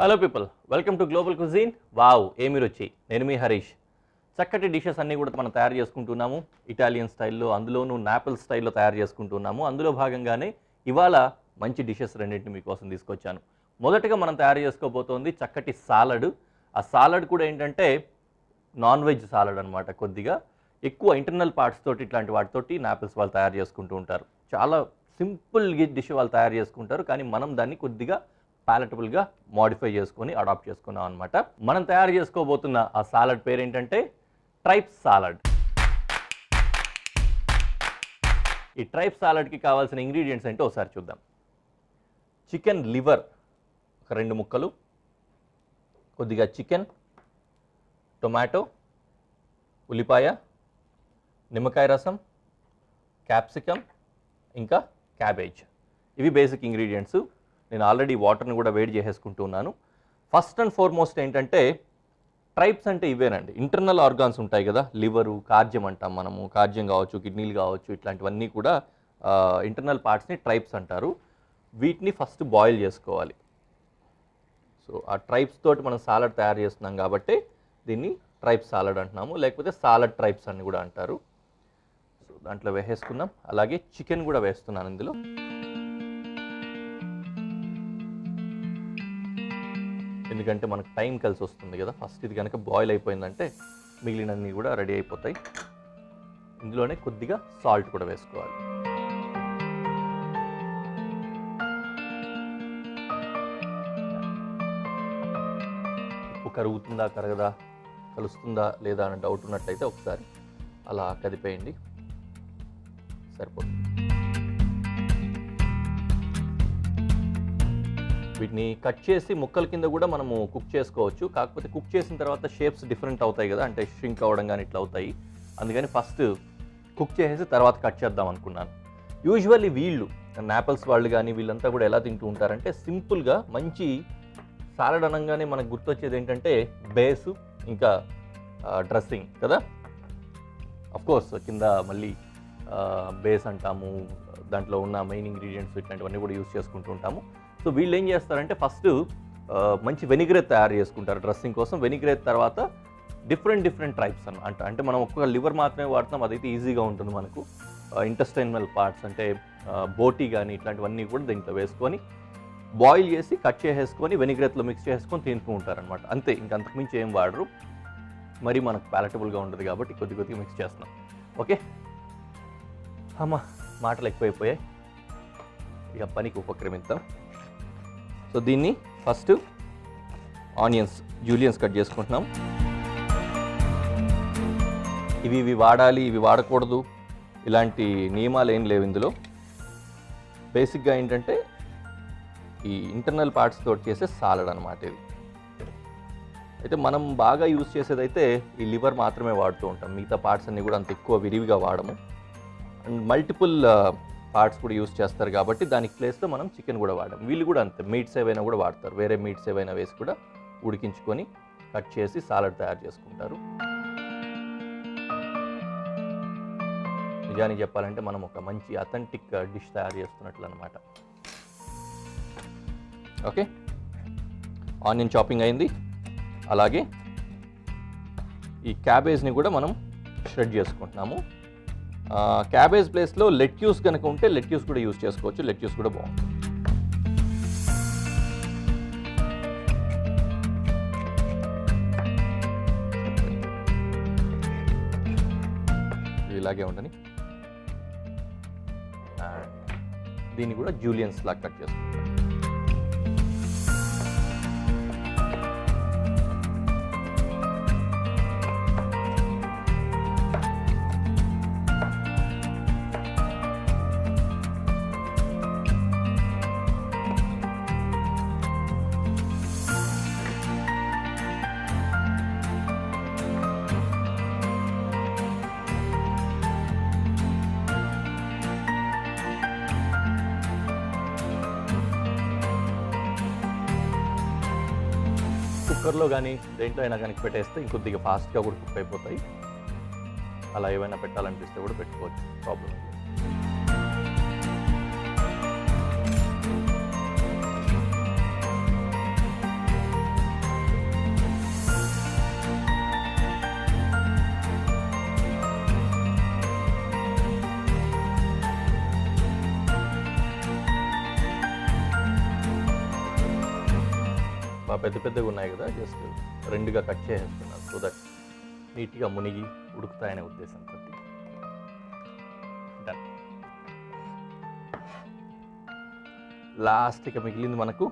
Hello people, welcome to global cuisine. Wow, ఏమి రుచి. నేను మీ హరీష్. చక్కటి డిషెస్ అన్నీ కూడా మనం తయారు చేసుకుంటున్నాము ఇటాలియన్ స్టైల్లో, అందులోనూ నాపిల్ స్టైల్లో తయారు చేసుకుంటున్నాము. అందులో భాగంగానే ఇవాళ మంచి డిషెస్ రెండింటిని మీకోసం తీసుకొచ్చాను. మొదటగా మనం తయారు చేసుకోబోతోంది చక్కటి సాలడ్. ఆ సాలడ్ కూడా ఏంటంటే నాన్ వెజ్ సాలడ్ అనమాట. కొద్దిగా ఎక్కువ ఇంటర్నల్ పార్ట్స్ తోటి ఇట్లాంటి వాటితోటి నాపిల్స్ వాళ్ళు తయారు చేసుకుంటూ ఉంటారు. చాలా సింపుల్ డిష్ వాళ్ళు తయారు చేసుకుంటారు, కానీ మనం దాన్ని కొద్దిగా ప్యాలటబుల్గా మోడిఫై చేసుకొని అడాప్ట్ చేసుకున్నాం అనమాట. మనం తయారు చేసుకోబోతున్న ఆ సాలడ్ పేరు ఏంటంటే ట్రైప్స్ సాలడ్. ఈ ట్రైప్స్ సాలడ్కి కావాల్సిన ఇంగ్రీడియంట్స్ ఏంటో ఒకసారి చూద్దాం. చికెన్ లివర్ ఒక 2 ముక్కలు, కొద్దిగా చికెన్, టొమాటో, ఉల్లిపాయ, నిమ్మకాయ రసం, క్యాప్సికమ్, ఇంకా క్యాబేజ్. ఇవి బేసిక్ ఇంగ్రీడియంట్స్. నేను ఆల్రెడీ వాటర్ని కూడా వేడి చేసేసుకుంటున్నాను. ఫస్ట్ అండ్ ఫార్మోస్ట్ ఏంటంటే ట్రైప్స్ అంటే ఇవేనండి, ఇంటర్నల్ ఆర్గాన్స్ ఉంటాయి కదా, లివరు, కార్జ్యం అంటాం మనము. కార్జ్యం కావచ్చు, కిడ్నీలు కావచ్చు, ఇట్లాంటివన్నీ కూడా ఇంటర్నల్ పార్ట్స్ని ట్రైప్స్ అంటారు. వీటిని ఫస్ట్ బాయిల్ చేసుకోవాలి. సో ఆ ట్రైప్స్ తోటి మనం సాలడ్ తయారు చేస్తున్నాం కాబట్టి దీన్ని ట్రైప్స్ సాలడ్ అంటున్నాము, లేకపోతే సాలడ్ ట్రైప్స్ అని కూడా అంటారు. సో దాంట్లో వేసేసుకుందాం. అలాగే చికెన్ కూడా వేస్తున్నాను ఇందులో. ఎందుకంటే మనకు టైం కలిసి వస్తుంది కదా. ఫస్ట్ ఇది కనుక బాయిల్ అయిపోయిందంటే మిగిలినన్నీ కూడా రెడీ అయిపోతాయి. ఇందులోనే కొద్దిగా సాల్ట్ కూడా వేసుకోవాలి. ఉప్పు కరుగుతుందా కరగదా, కలుస్తుందా లేదా అనే డౌట్ ఉన్నట్టయితే ఒకసారి అలా కదిపేయండి, సరిపోతుంది. వీటిని కట్ చేసి ముక్కల కింద కూడా మనము కుక్ చేసుకోవచ్చు. కాకపోతే కుక్ చేసిన తర్వాత షేప్స్ డిఫరెంట్ అవుతాయి కదా, అంటే ష్రింక్ అవ్వడం కానీ ఇట్లా అవుతాయి. అందుకని ఫస్ట్ కుక్ చేసేసి తర్వాత కట్ చేద్దాం అనుకున్నాను. యూజువల్లీ వీళ్ళు నాపిల్స్ వాళ్ళు కానీ వీళ్ళంతా కూడా ఎలా తింటూ ఉంటారంటే సింపుల్గా మంచి సాలడ్ అనగానే మనకు గుర్తొచ్చేది ఏంటంటే బేసు ఇంకా డ్రెస్సింగ్ కదా. అఫ్కోర్స్ కింద మళ్ళీ బేస్ అంటాము, దాంట్లో ఉన్న మెయిన్ ఇంగ్రీడియంట్స్ ఇట్లాంటివన్నీ కూడా యూజ్ చేసుకుంటూ ఉంటాము. సో వీళ్ళు ఏం చేస్తారంటే ఫస్ట్ మంచి వెనిగ్రేట్ తయారు చేసుకుంటారు డ్రెస్సింగ్ కోసం. వెనిగ్రేట్ తర్వాత డిఫరెంట్ ట్రైప్స్ అంటే మనం ఒక్క లివర్ మాత్రమే వాడుతాం, అదైతే ఈజీగా ఉంటుంది మనకు. ఇంటెస్టైనల్ పార్ట్స్ అంటే బోటీ కానీ ఇట్లాంటివన్నీ కూడా దీంట్లో వేసుకొని బాయిల్ చేసి కట్ చేసేసుకొని వెనిగ్రేట్లో మిక్స్ చేసుకొని తింటూ ఉంటారనమాట. అంతే, ఇంక అంతకుమించి ఏం వాడరు. మరి మనకు ప్యాలటబుల్గా ఉంటుంది కాబట్టి కొద్దిగా మిక్స్ చేస్తున్నాం. ఓకే అమ్మా, మాటలు ఎక్కువైపోయాయి, ఇక పనికి ఉపక్రమిద్దాం. సో దీన్ని ఫస్ట్ ఆనియన్స్, జూలియన్స్ కట్ చేసుకుంటున్నాం. ఇవి వాడాలి, ఇవి వాడకూడదు ఇలాంటి నియమాలు ఏం లేవు ఇందులో. బేసిక్గా ఏంటంటే ఈ ఇంటర్నల్ పార్ట్స్ తోటి చేసే సాలడ్ అనమాట ఇది. అయితే మనం బాగా యూజ్ చేసేదైతే ఈ లివర్ మాత్రమే వాడుతూ ఉంటాం. మిగతా పార్ట్స్ అన్నీ కూడా అంత ఎక్కువ విరివిగా వాడము. అండ్ మల్టిపుల్ పార్ట్స్ కూడా యూజ్ చేస్తారు కాబట్టి దానికి ప్లేస్లో మనం చికెన్ కూడా వాడాం. వీళ్ళు కూడా అంతే, మీట్స్ ఏవైనా కూడా వాడతారు. వేరే మీట్స్ ఏవైనా వేసి కూడా ఉడికించుకొని కట్ చేసి సాలడ్ తయారు చేసుకుంటారు. నిజానికి చెప్పాలంటే మనం ఒక మంచి అథెంటిక్ డిష్ తయారు చేస్తున్నట్లు అనమాట. ఓకే, ఆనియన్ చాపింగ్ అయింది. అలాగే ఈ క్యాబేజ్ని కూడా మనం షెడ్ చేసుకుంటున్నాము. క్యాబేజ్ ప్లేస్లో లెట్యూస్ కనుక ఉంటే లెట్యూస్ కూడా యూజ్ చేసుకోవచ్చు. లెట్యూస్ కూడా బాగుంటుంది. ఇలాగే ఉండని. దీన్ని కూడా జూలియన్స్ లాగా కట్ చేసుకుంటాం. కుక్కర్లో కానీ దేంట్లో అయినా కనుక పెట్టేస్తే ఇంకొద్దిగా ఫాస్ట్గా కూడా కుక్ అయిపోతాయి. అలా ఏమైనా పెట్టాలనిపిస్తే కూడా పెట్టుకోవచ్చు, ప్రాబ్లం. పెద్ద పెద్దగా ఉన్నాయి కదా, జస్ట్ రెండుగా కట్ చేసేస్తున్నాను సో దట్ నీట్గా మునిగి ఉడుకుతాయనే ఉద్దేశంతో. డన్. లాస్ట్గా మిగిలింది మనకు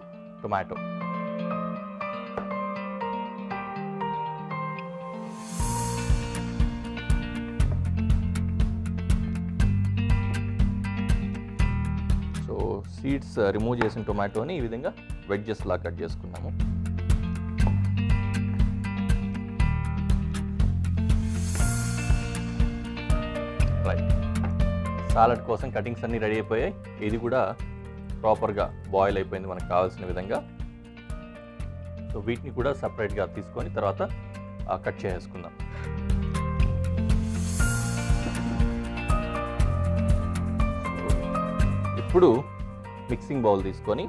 టొమాటో. సో సీడ్స్ రిమూవ్ చేసిన టొమాటోని ఈ విధంగా వెడ్జెస్ లా కట్ చేసుకున్నాము. రైట్, సాలడ్ కోసం కటింగ్స్ అన్నీ రెడీ అయిపోయాయి. ఇది కూడా ప్రాపర్గా బాయిల్ అయిపోయింది మనకు కావాల్సిన విధంగా. సో వీటిని కూడా సపరేట్గా తీసుకొని తర్వాత కట్ చేసేసుకుందాం. ఇప్పుడు మిక్సింగ్ బౌల్ తీసుకొని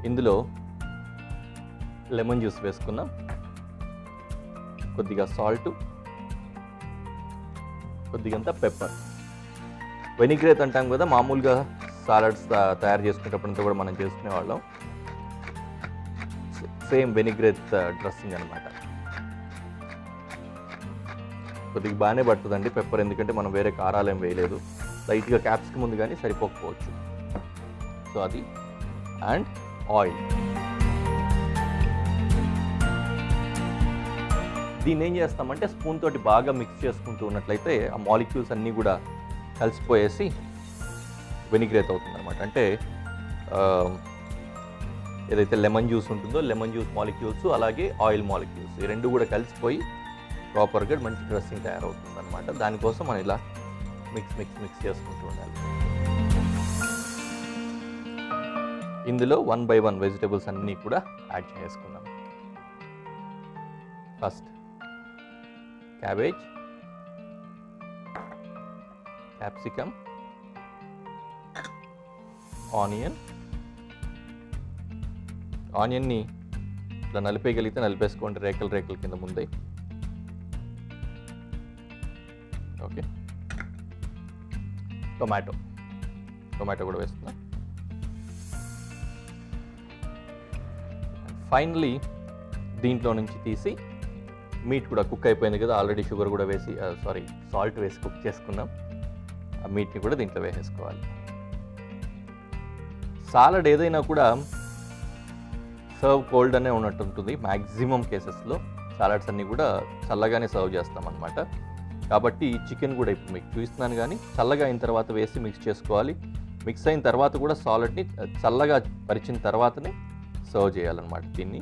ఇందులో లెమన్ జ్యూస్ వేసుకుందాం, కొద్దిగా సాల్ట్, కొద్దిగంత పెప్పర్. వెనిగ్రేట్ అంటాం కదా, మామూలుగా సాలడ్స్ తయారు చేసుకునేటప్పుడంతా కూడా మనం చేసుకునే వాళ్ళం. సేమ్ వెనిగ్రేట్ డ్రెస్సింగ్ అనమాట. కొద్దిగా బాగానే పడుతుందండి పెప్పర్, ఎందుకంటే మనం వేరే కారాలు ఏం వేయలేదు. లైట్గా క్యాప్సికమ్ ఉంది కానీ సరిపోకపోవచ్చు. సో అది, అండ్ ఆయిల్. దీన్ని ఏం చేస్తామంటే స్పూన్ తోటి బాగా మిక్స్ చేసుకుంటూ ఉన్నట్లయితే ఆ మాలిక్యూల్స్ అన్నీ కూడా కలిసిపోయేసి వెనిగ్రేట్ అవుతుంది అనమాట. అంటే ఏదైతే లెమన్ జ్యూస్ ఉంటుందో లెమన్ జ్యూస్ మాలిక్యూల్స్ అలాగే ఆయిల్ మాలిక్యూల్స్ ఈ రెండు కూడా కలిసిపోయి ప్రాపర్గా మంచి డ్రెస్సింగ్ తయారవుతుంది అనమాట. దానికోసం మనం ఇలా మిక్స్ చేసుకుంటూ ఉండాలి. ఇందులో 1 by 1 వెజిటేబుల్స్ అన్నీ కూడా యాడ్ చేసుకుందాం. ఫస్ట్ క్యాబేజ్, క్యాప్సికమ్, ఆనియన్ని ఇట్లా నలిపేయగలిగితే నలిపేసుకోండి, రేకల కింద ముందే. ఓకే, టొమాటో కూడా వేస్తున్నా. ఫైనలీ దీంట్లో నుంచి తీసి మీట్ కూడా కుక్ అయిపోయింది కదా, ఆల్రెడీ షుగర్ కూడా వేసి సాల్ట్ వేసి కుక్ చేసుకున్నాం. ఆ మీట్ని కూడా దీంట్లో వేసేసుకోవాలి. సాలడ్ ఏదైనా కూడా సర్వ్ కోల్డ్ అనే ఉన్నట్టు ఉంటుంది. మ్యాక్సిమం కేసెస్లో సాలడ్స్ అన్నీ కూడా చల్లగానే సర్వ్ చేస్తాం అనమాట. కాబట్టి చికెన్ కూడా ఇప్పుడు మీకు చూపిస్తున్నాను, కానీ చల్లగా అయిన తర్వాత వేసి మిక్స్ చేసుకోవాలి. మిక్స్ అయిన తర్వాత కూడా సాలడ్ని చల్లగా పరిచిన తర్వాతనే సర్వ్ చేయాలన్నమాట. దీన్ని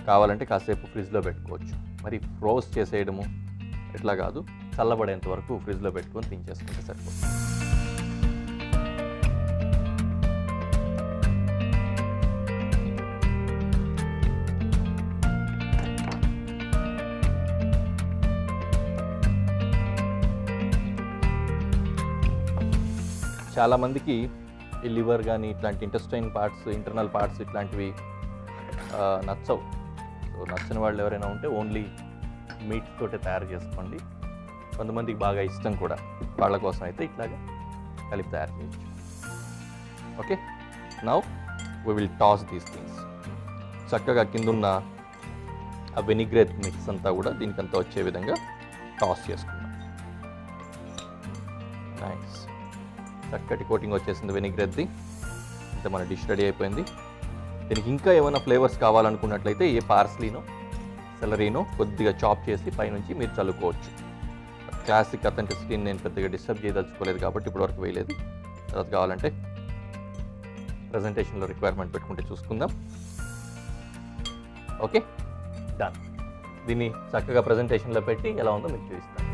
కావాలంటే కాసేపు ఫ్రిడ్జ్లో పెట్టుకోవచ్చు. మరి ఫ్రోజ్ చేసేయడము ఇట్లా కాదు, చల్లబడేంత వరకు ఫ్రిడ్జ్లో పెట్టుకొని తినేసుకుంటే సరిపోతుంది. చాలామందికి ఈ లివర్ కానీ ఇట్లాంటి ఇంటర్నల్ పార్ట్స్ ఇట్లాంటివి నచ్చవు. సో నచ్చని వాళ్ళు ఎవరైనా ఉంటే ఓన్లీ మీట్ తోటే తయారు చేసుకోండి. కొంతమందికి బాగా ఇష్టం కూడా, వాళ్ళ కోసం అయితే ఇట్లాగా కలిపి తయారు చేయొచ్చు. Okay, now we will toss these things. చక్కగా కిందున్న ఆ వెనిగ్రేట్ మిక్స్ అంతా కూడా దీనికంతా వచ్చే విధంగా టాస్ చేసుకుందాం. నైస్, చక్కటి కోటింగ్ వచ్చేసింది వెనిగ్రేట్ది. అంటే మన డిష్ రెడీ అయిపోయింది. దీనికి ఇంకా ఏమైనా ఫ్లేవర్స్ కావాలనుకున్నట్లయితే ఏ పార్స్లీనో సెలరీనో కొద్దిగా చాప్ చేసి పైనుంచి మీరు చల్లుకోవచ్చు. క్లాసిక్ అథెంటిసిటీని నేను పెద్దగా డిస్టర్బ్ చేయదలుచుకోలేదు కాబట్టి ఇప్పటివరకు వేయలేదు. తర్వాత కావాలంటే ప్రజెంటేషన్లో రిక్వైర్మెంట్ పెట్టుకుంటే చూసుకుందాం. Okay, done. దీన్ని చక్కగా ప్రజెంటేషన్లో పెట్టి ఎలా ఉందో మీకు చూపిస్తాను.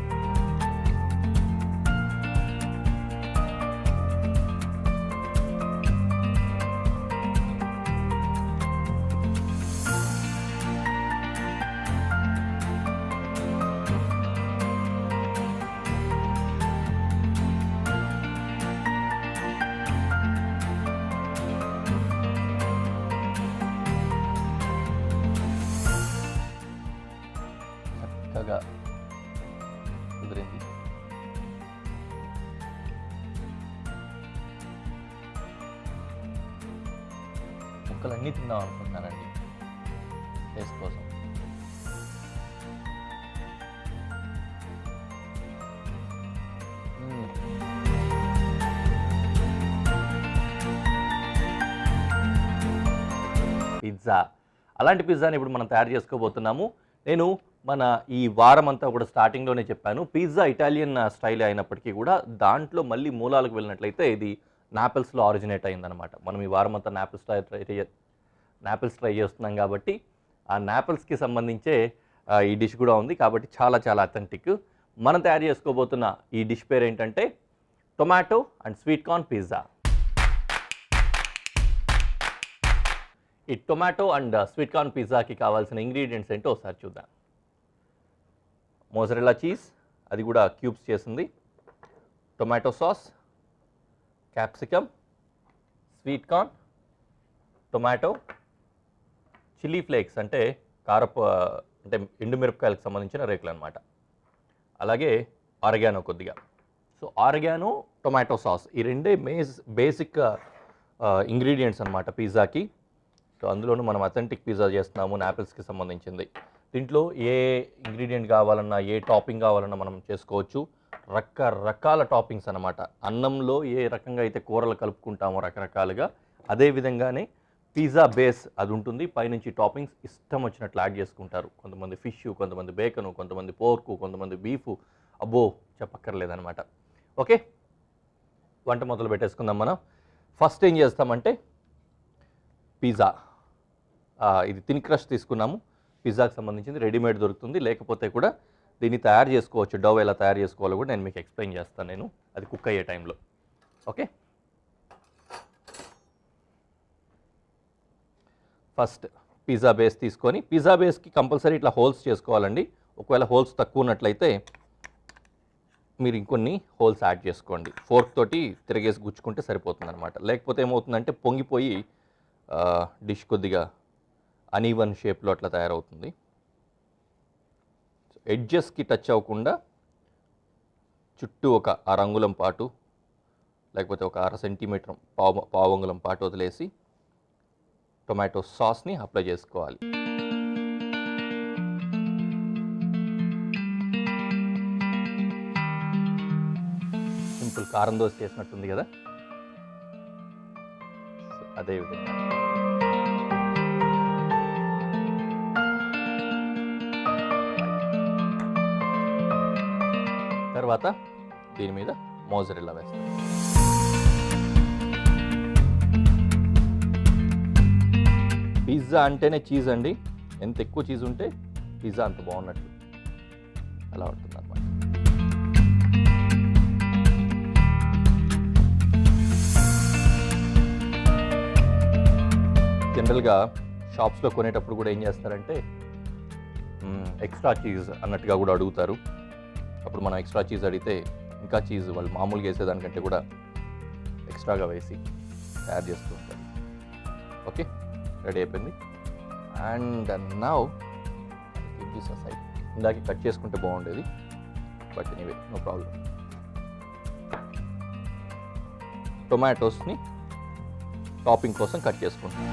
చక్కగా కుదిరింది. ముక్కలన్నీ తిందాం అనుకుంటున్నానండి. టేస్ట్ కోసం. పిజ్జా. అలాంటి పిజ్జాని ఇప్పుడు మనం తయారు చేసుకోబోతున్నాము. నేను మన ఈ వారం అంతా కూడా స్టార్టింగ్లోనే చెప్పాను, పిజ్జా ఇటాలియన్ స్టైల్ అయినప్పటికీ కూడా దాంట్లో మళ్ళీ మూలాలకు వెళ్ళినట్లయితే ఇది నాపిల్స్లో ఆరిజినేట్ అయిందనమాట. మనం ఈ వారం అంతా నాపిల్స్ ట్రై చేస్తున్నాం కాబట్టి ఆ నాపిల్స్కి సంబంధించే ఈ డిష్ కూడా ఉంది. కాబట్టి చాలా చాలా అథెంటిక్. మనం తయారు చేసుకోబోతున్న ఈ డిష్ పేరు ఏంటంటే tomato and sweet corn pizza. ఈ టొమాటో అండ్ స్వీట్ కార్న్ పిజ్జాకి కావాల్సిన ఇంగ్రీడియంట్స్ ఏంటో ఒకసారి చూద్దాం. మోజరెల్లా చీజ్, అది కూడా క్యూబ్స్ చేసింది, tomato sauce, capsicum, sweet corn, tomato, chilli flakes అంటే కారపు అంటే ఎండుమిరపకాయలకు సంబంధించిన రేకులు అనమాట, అలాగే ఆరిగానో కొద్దిగా. సో ఆరిగానో, టొమాటో సాస్ ఈ రెండే బేసిక్ ఇంగ్రీడియంట్స్ అనమాట పిజ్జాకి. సో అందులోనూ మనం అథెంటిక్ పిజ్జా చేస్తున్నాము, నాపిల్స్కి సంబంధించింది. దీంట్లో ఏ ఇంగ్రీడియంట్ కావాలన్నా, ఏ టాపింగ్ కావాలన్నా మనం చేసుకోవచ్చు. రకరకాల టాపింగ్స్ అనమాట. అన్నంలో ఏ రకంగా అయితే కూరలు కలుపుకుంటామో రకరకాలుగా, అదే విధంగానే పిజ్జా బేస్ అది ఉంటుంది. పైనుంచి టాపింగ్స్ ఇష్టం వచ్చినట్లు యాడ్ చేసుకుంటారు. కొంతమంది ఫిష్, కొంతమంది బేకను, కొంతమంది పోర్కు, కొంతమంది బీఫు. అబ్బో చెప్పక్కర్లేదనమాట. ఓకే, వంట మొదలు పెట్టేసుకుందాం మనం. ఫస్ట్ ఏం చేస్తామంటే పిజ్జా, ఇది థిన్ క్రస్ట్ తీసుకున్నాము. పిజ్జాకి సంబంధించింది రెడీమేడ్ దొరుకుతుంది, లేకపోతే కూడా దీన్ని తయారు చేసుకోవచ్చు. డవ్ ఎలా తయారు చేసుకోవాలో కూడా నేను మీకు ఎక్స్ప్లెయిన్ చేస్తాను, నేను అది కుక్ అయ్యే టైంలో. ఓకే, ఫస్ట్ పిజ్జా బేస్ తీసుకొని, పిజ్జా బేస్కి కంపల్సరీ ఇట్లా హోల్స్ చేసుకోవాలండి. ఒకవేళ హోల్స్ తక్కువ ఉన్నట్లయితే మీరు ఇంకొన్ని హోల్స్ యాడ్ చేసుకోండి. ఫోర్క్ తోటి తిరగేసి గుచ్చుకుంటే సరిపోతుంది అనమాట. లేకపోతే ఏమవుతుందంటే పొంగిపోయి డిష్ కొద్దిగా అనీవన్ షేప్లో అట్లా తయారవుతుంది. ఎడ్జెస్కి టచ్ అవ్వకుండా చుట్టూ ఒక అరంగుళం పాటు, లేకపోతే ఒక 1/2 సెంటీమీటర్ పావంగుళం పాటు వదిలేసి టొమాటో సాస్ని అప్లై చేసుకోవాలి. సింపుల్ కారం దోశ చేసినట్టుంది కదా, అదే విధంగా. తర్వాత దీని మీద మోజరెల్లా వేస్తాం. పిజ్జా అంటేనే చీజ్ అండి. ఎంత ఎక్కువ చీజ్ ఉంటే పిజ్జా అంత బాగున్నట్లు, అలా ఉంటుంది అన్నమాట. జనరల్గా షాప్స్లో కొనేటప్పుడు కూడా ఏం చేస్తారంటే ఎక్స్ట్రా చీజ్ అన్నట్టుగా కూడా అడుగుతారు. అప్పుడు మనం ఎక్స్ట్రా చీజ్ అడిగితే ఇంకా చీజ్ వాళ్ళు మామూలుగా వేసేదానికంటే కూడా ఎక్స్ట్రాగా వేసి తయారు చేస్తూ ఉంటారు. ఓకే, రెడీ అయిపోయింది. అండ్ నౌ దిస్ సైడ్ ఇందాక కట్ చేసుకుంటే బాగుండేది, బట్ ఎనీవే నో ప్రాబ్లం. టొమాటోస్ని టాపింగ్ కోసం కట్ చేసుకుంటాం.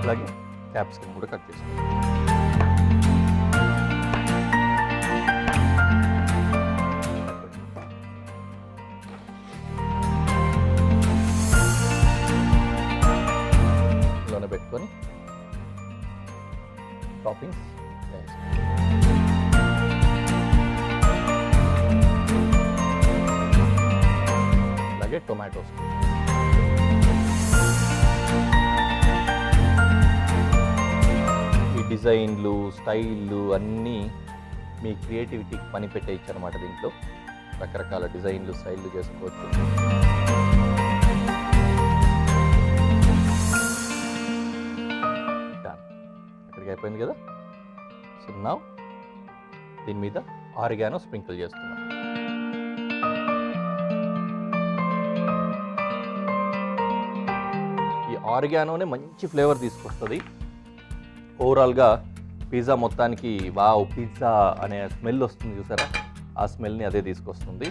అలాగే క్యాప్సికమ్ కూడా కట్ చేసుకుంటాం. పెట్టుకొని టాపింగ్స్ అలాగే టొమాటోస్. ఈ డిజైన్లు, స్టైళ్ళు అన్నీ మీ క్రియేటివిటీకి పని పెట్టేయచ్చు అనమాట. దీంట్లో రకరకాల డిజైన్లు, స్టైళ్ళు చేసుకోవచ్చు. అయిపోయింది కదా. సో నౌ దీని మీద ఆరిగానో స్ప్రింకిల్ చేస్తున్నాం. ఈ ఆరిగానోనే మంచి ఫ్లేవర్ తీసుకొస్తుంది. ఓవరాల్గా పిజ్జా మొత్తానికి వావ్ పిజ్జా అనే స్మెల్ వస్తుంది చూసారా, ఆ స్మెల్ని అదే తీసుకొస్తుంది.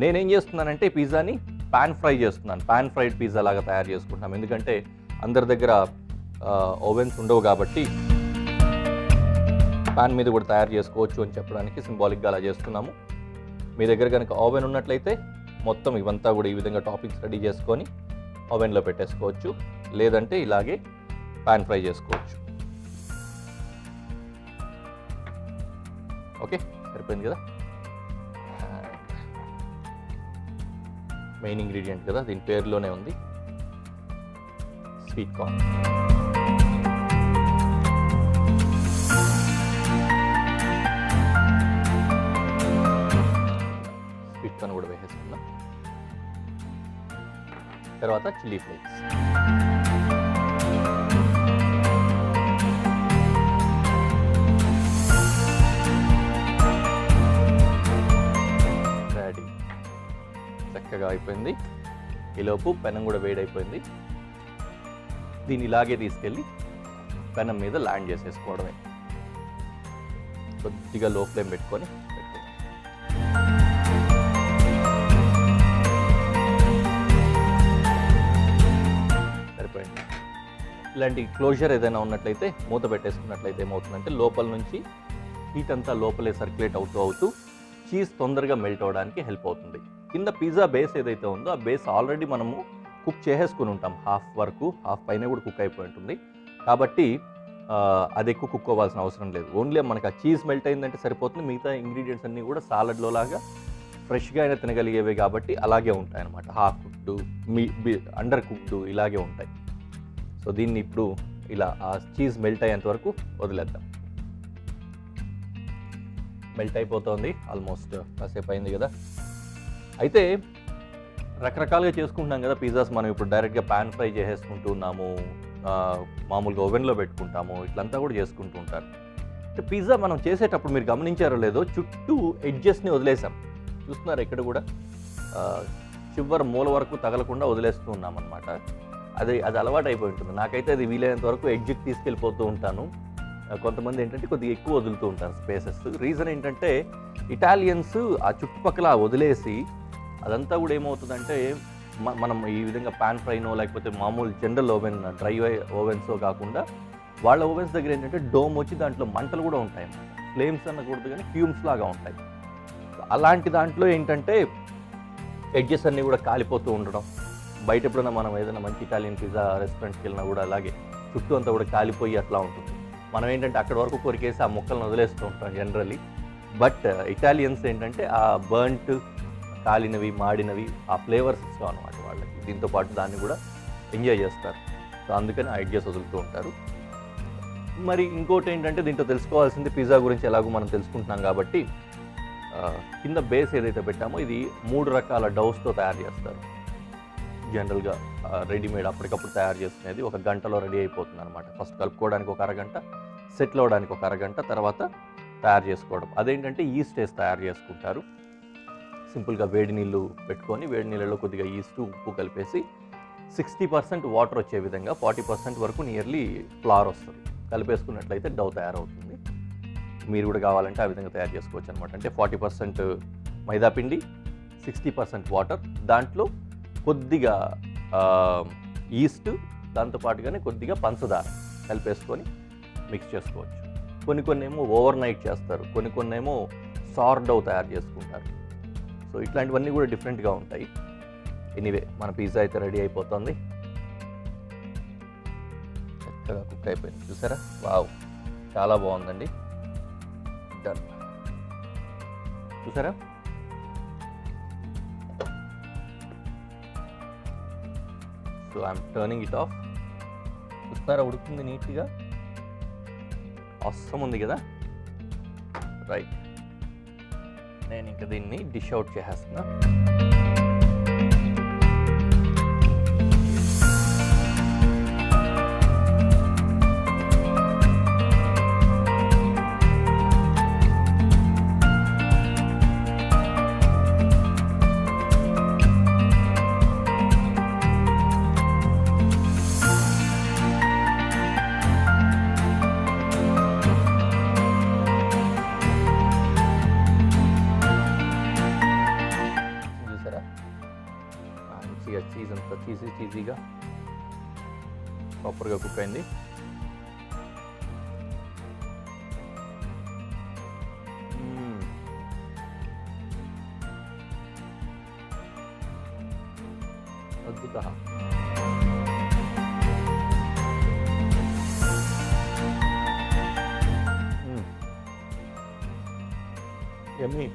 నేనేం చేస్తున్నానంటే పిజ్జాని పాన్ ఫ్రై చేస్తున్నాను. పాన్ ఫ్రైడ్ పిజ్జా లాగా తయారు చేసుకుంటున్నాం. ఎందుకంటే అందరి దగ్గర ఓవెన్స్ ఉండవు కాబట్టి పాన్ మీద కూడా తయారు చేసుకోవచ్చు అని చెప్పడానికి సింబాలిక్గా అలా చేస్తున్నాము. మీ దగ్గర కనుక ఓవెన్ ఉన్నట్లయితే మొత్తం ఇవంతా కూడా ఈ విధంగా టాపింగ్స్ రెడీ చేసుకొని ఓవెన్లో పెట్టేసుకోవచ్చు, లేదంటే ఇలాగే పాన్ ఫ్రై చేసుకోవచ్చు. ఓకే, సరిపోయింది కదా. మెయిన్ ఇంగ్రీడియంట్ కదా, దీని పేరులోనే ఉంది, స్వీట్ కార్న్. స్వీట్ కార్న్ కూడా వేసేసుకుందాం. తర్వాత చిల్లీ ఫ్లేక్స్. రెడీ, చక్కగా అయిపోయింది. ఈలోపు పెనం కూడా వేడైపోయింది. దీన్ని ఇలాగే తీసుకెళ్ళి పెనం మీద ల్యాండ్ చేసేసుకోవడమే. కొద్దిగా లో ఫ్లేమ్ పెట్టుకొని సరిపోయింది. ఇలాంటి క్లోజర్ ఏదైనా ఉన్నట్లయితే, మూత పెట్టేసుకున్నట్లయితే ఏమవుతుందంటే లోపల నుంచి హీట్ అంతా లోపలే సర్క్యులేట్ అవుతూ చీజ్ తొందరగా మెల్ట్ అవ్వడానికి హెల్ప్ అవుతుంది. కింద పిజ్జా బేస్ ఏదైతే ఉందో ఆ బేస్ ఆల్రెడీ మనము కుక్ చేసేసుకుని ఉంటాం, హాఫ్ వరకు, హాఫ్ పైన కూడా కుక్ అయిపోయి ఉంటుంది. కాబట్టి అది ఎక్కువ కుక్ అవ్వాల్సిన అవసరం లేదు. ఓన్లీ మనకు ఆ చీజ్ మెల్ట్ అయిందంటే సరిపోతుంది. మిగతా ఇంగ్రీడియంట్స్ అన్నీ కూడా సాలడ్లో లాగా ఫ్రెష్గా అయినా తినగలిగేవి కాబట్టి అలాగే ఉంటాయి అన్నమాట. హాఫ్ కుక్డ్, అండర్ కుక్డ్ ఇలాగే ఉంటాయి. సో దీన్ని ఇప్పుడు ఇలా ఆ చీజ్ మెల్ట్ అయ్యేంత వరకు వదిలేద్దాం. మెల్ట్ అయిపోతుంది, ఆల్మోస్ట్ కాసేపు అయింది కదా. అయితే రకరకాలుగా చేసుకుంటున్నాం కదా పిజ్జాస్. మనం ఇప్పుడు డైరెక్ట్గా పాన్ ఫ్రై చేసేసుకుంటున్నాము, మామూలుగా ఓవెన్లో పెట్టుకుంటాము, ఇట్లంతా కూడా చేసుకుంటూ ఉంటారు. అంటే పిజ్జా మనం చేసేటప్పుడు మీరు గమనించారో లేదో, చుట్టూ ఎడ్జెస్ని వదిలేసాం. చూస్తున్నారు ఇక్కడ కూడా చివరి మూల వరకు తగలకుండా వదిలేస్తూ ఉన్నాం అనమాట. అది అలవాటు అయిపోయి ఉంటుంది. నాకైతే అది వీలైనంత వరకు ఎడ్జ్కి తీసుకెళ్ళిపోతూ ఉంటాను. కొంతమంది ఏంటంటే కొద్దిగా ఎక్కువ వదులుతూ ఉంటారు స్పేసెస్. రీజన్ ఏంటంటే ఇటాలియన్స్ ఆ చుట్టుపక్కల వదిలేసి అదంతా కూడా ఏమవుతుందంటే మనం ఈ విధంగా పాన్ ఫ్రైనో లేకపోతే మామూలు జనరల్ ఓవెన్, డ్రై ఓవెన్సో కాకుండా వాళ్ళ ఓవెన్స్ దగ్గర ఏంటంటే డోమ్ వచ్చి దాంట్లో మంటలు కూడా ఉంటాయి అన్నమాట. ఫ్లేమ్స్ అనకూడదు కానీ ఫ్యూమ్స్ లాగా ఉంటాయి. అలాంటి దాంట్లో ఏంటంటే ఎడ్జెస్ అన్నీ కూడా కాలిపోతూ ఉండడం. బయట ఎప్పుడైనా మనం ఏదైనా మంచి ఇటాలియన్ పిజ్జా రెస్టారెంట్కి వెళ్ళినా కూడా అలాగే చుట్టూ అంతా కూడా కాలిపోయి అట్లా ఉంటుంది. మనం ఏంటంటే అక్కడ వరకు కొరికేసి ఆ ముక్కలను వదిలేస్తూ ఉంటాం జనరల్లీ. బట్ ఇటాలియన్స్ ఏంటంటే ఆ బర్న్ట్, కాలినవి, మాడినవి ఆ ఫ్లేవర్స్ ఇస్తాం అనమాట వాళ్ళకి. దీంతో పాటు దాన్ని కూడా ఎంజాయ్ చేస్తారు. సో అందుకని ఆ ఎడ్జెస్ వదులుతూ ఉంటారు. మరి ఇంకోటి ఏంటంటే దీంట్లో తెలుసుకోవాల్సింది, పిజ్జా గురించి ఎలాగో మనం తెలుసుకుంటున్నాం కాబట్టి కింద బేస్ ఏదైతే పెట్టామో ఇది 3 రకాల డౌస్తో తయారు చేస్తారు. జనరల్గా రెడీమేడ్ అప్పటికప్పుడు తయారు చేసుకునేది 1 గంటలో రెడీ అయిపోతుంది అనమాట. ఫస్ట్ కలుపుకోవడానికి 1 అరగంట, సెటిల్ అవ్వడానికి 1 అరగంట, తర్వాత తయారు చేసుకోవడం. అదేంటంటే ఈస్ట్ వేసి తయారు చేసుకుంటారు. సింపుల్గా వేడి నీళ్ళు పెట్టుకొని వేడి నీళ్ళలో కొద్దిగా ఈస్ట్, ఉప్పు కలిపేసి 60% వాటర్ వచ్చే విధంగా 40% వరకు నియర్లీ ఫ్లవర్ వస్తుంది. కలిపేసుకున్నట్లయితే డౌ తయారవుతుంది. మీరు కూడా కావాలంటే ఆ విధంగా తయారు చేసుకోవచ్చు అనమాట. అంటే 40% మైదాపిండి, 60% వాటర్, దాంట్లో కొద్దిగా ఈస్ట్, దాంతోపాటుగానే కొద్దిగా పంచదార కలిపేసుకొని మిక్స్ చేసుకోవచ్చు. కొన్ని ఏమో ఓవర్ నైట్ చేస్తారు, కొన్ని ఏమో సార్ డౌ తయారు చేసుకుంటారు. సో ఇట్లాంటివన్నీ కూడా డిఫరెంట్గా ఉంటాయి. ఎనీవే మన పిజ్జా అయితే రెడీ అయిపోతుంది. చక్కగా కుక్ అయిపోయింది, చూసారా? వావ్, చాలా బాగుందండి. డన్, చూసారా? So I'm turning it of. చూస్తారా, ఉడుకుతుంది నీట్గా, అవసరం ఉంది కదా. రైట్, నేను ఇంకా దీన్ని డిష్ అవుట్ చేసేస్తున్నా. చీజ్ అంతా చీజీగా ప్రాపర్గా కుక్ అయింది. అద్భుత. యమ్మీ.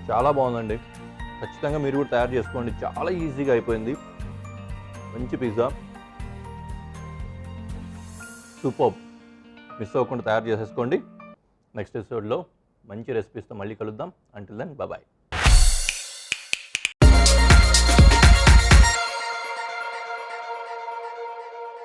చాలా బాగుందండి. ఖచ్చితంగా మీరు కూడా తయారు చేసుకోండి. చాలా ఈజీగా అయిపోయింది. మంచి పిజ్జా. సూపర్బ్. మిస్ అవ్వకుండా తయారు చేసేసుకోండి. నెక్స్ట్ ఎపిసోడ్లో మంచి రెసిపీస్తో మళ్ళీ కలుద్దాం. Until then bye.